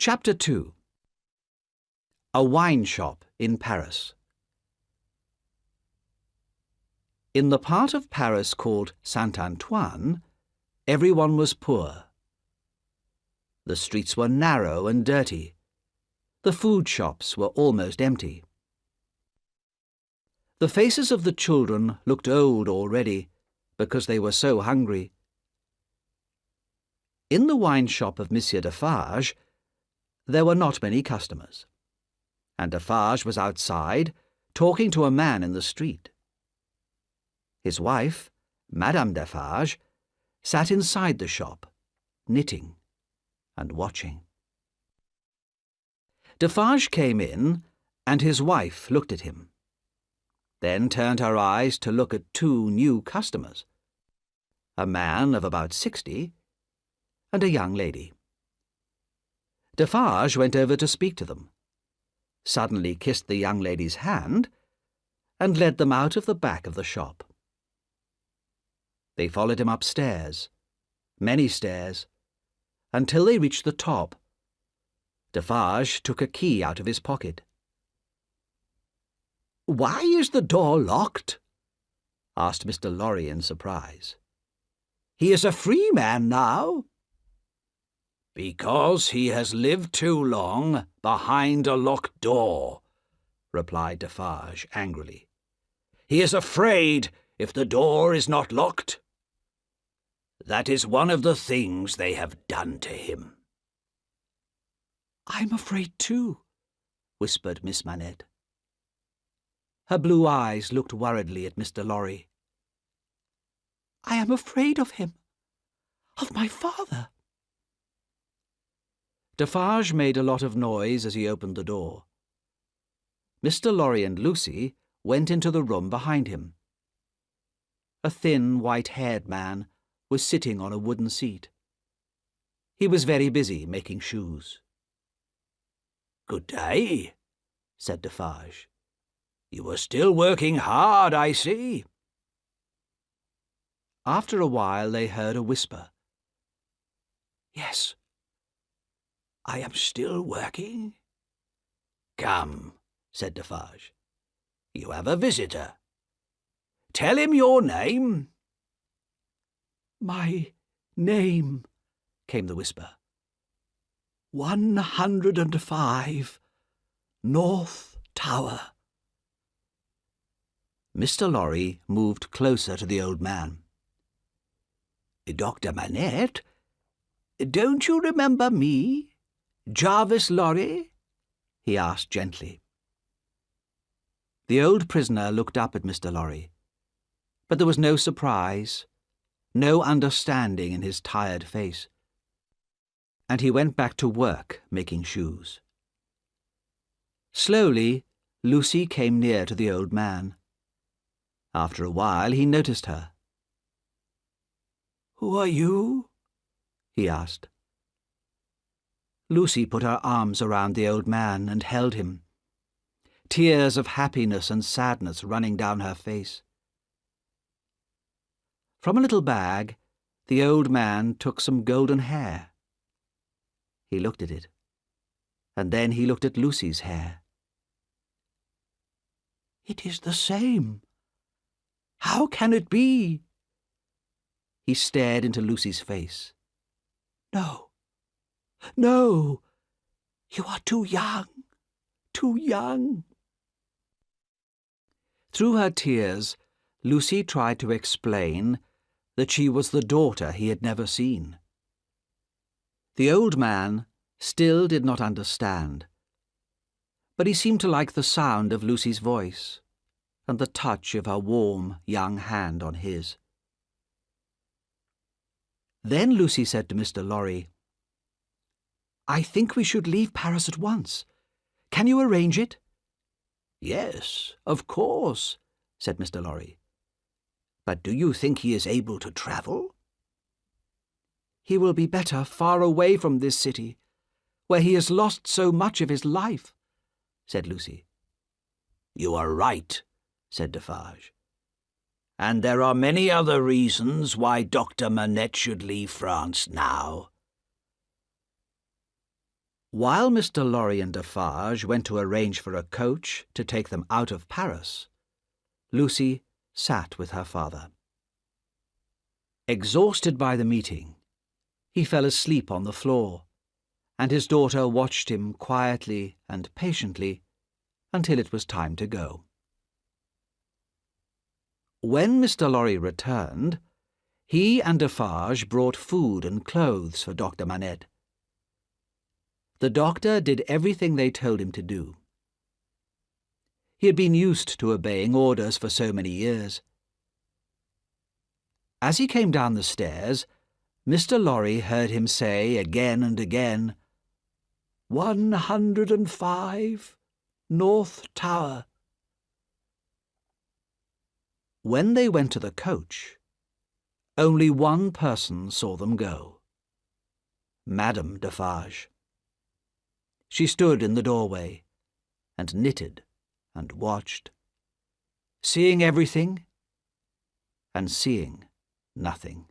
Chapter 2. A Wine Shop in Paris. In the part of Paris called Saint-Antoine, everyone was poor. The streets were narrow and dirty. The food shops were almost empty. The faces of the children looked old already because they were so hungry. In the wine shop of Monsieur Defarge, there were not many customers, and Defarge was outside talking to a man in the street. His wife, Madame Defarge, sat inside the shop, knitting and watching. Defarge came in, and his wife looked at him, then turned her eyes to look at two new customers, a man of about 60 and a young lady. Defarge went over to speak to them, suddenly kissed the young lady's hand, and led them out of the back of the shop. They followed him upstairs, many stairs, until they reached the top. Defarge took a key out of his pocket. "Why is the door locked?" asked Mr. Lorry in surprise. "He is a free man now." "Because he has lived too long behind a locked door," replied Defarge angrily. "He is afraid if the door is not locked. That is one of the things they have done to him." "I'm afraid too," whispered Miss Manette. Her blue eyes looked worriedly at Mr. Lorry. "I am afraid of him, of my father." Defarge made a lot of noise as he opened the door. Mr. Lorry and Lucy went into the room behind him. A thin, white-haired man was sitting on a wooden seat. He was very busy making shoes. "Good day," said Defarge. "You are still working hard, I see." After a while they heard a whisper. "Yes, I am still working." "Come," said Defarge. "You have a visitor. Tell him your name." "My name," came the whisper. 105, North Tower." Mr. Lorry moved closer to the old man. "Dr. Manette, don't you remember me? Jarvis Lorry?" he asked gently. The old prisoner looked up at Mr. Lorry, but there was no surprise, no understanding in his tired face, and he went back to work making shoes. Slowly, Lucy came near to the old man. After a while he noticed her. "Who are you?" he asked. Lucy put her arms around the old man and held him, tears of happiness and sadness running down her face. From a little bag, the old man took some golden hair. He looked at it, and then he looked at Lucy's hair. "It is the same. How can it be?" He stared into Lucy's face. "No. No, you are too young, too young." Through her tears, Lucy tried to explain that she was the daughter he had never seen. The old man still did not understand, but he seemed to like the sound of Lucy's voice and the touch of her warm, young hand on his. Then Lucy said to Mr. Lorry, "I think we should leave Paris at once. Can you arrange it?" "Yes, of course," said Mr. Lorry. "But do you think he is able to travel?" "He will be better far away from this city, where he has lost so much of his life," said Lucy. "You are right," said Defarge. "And there are many other reasons why Dr. Manette should leave France now. While Mr. Lorry and Defarge went to arrange for a coach to take them out of Paris, Lucy sat with her father. Exhausted by the meeting, he fell asleep on the floor, and his daughter watched him quietly and patiently until it was time to go. When Mr. Lorry returned, he and Defarge brought food and clothes for Dr. Manette. The doctor did everything they told him to do. He had been used to obeying orders for so many years. As he came down the stairs, Mr. Lorry heard him say again and again, 105, North Tower. When they went to the coach, only one person saw them go. Madame Defarge. She stood in the doorway and knitted and watched, seeing everything and seeing nothing.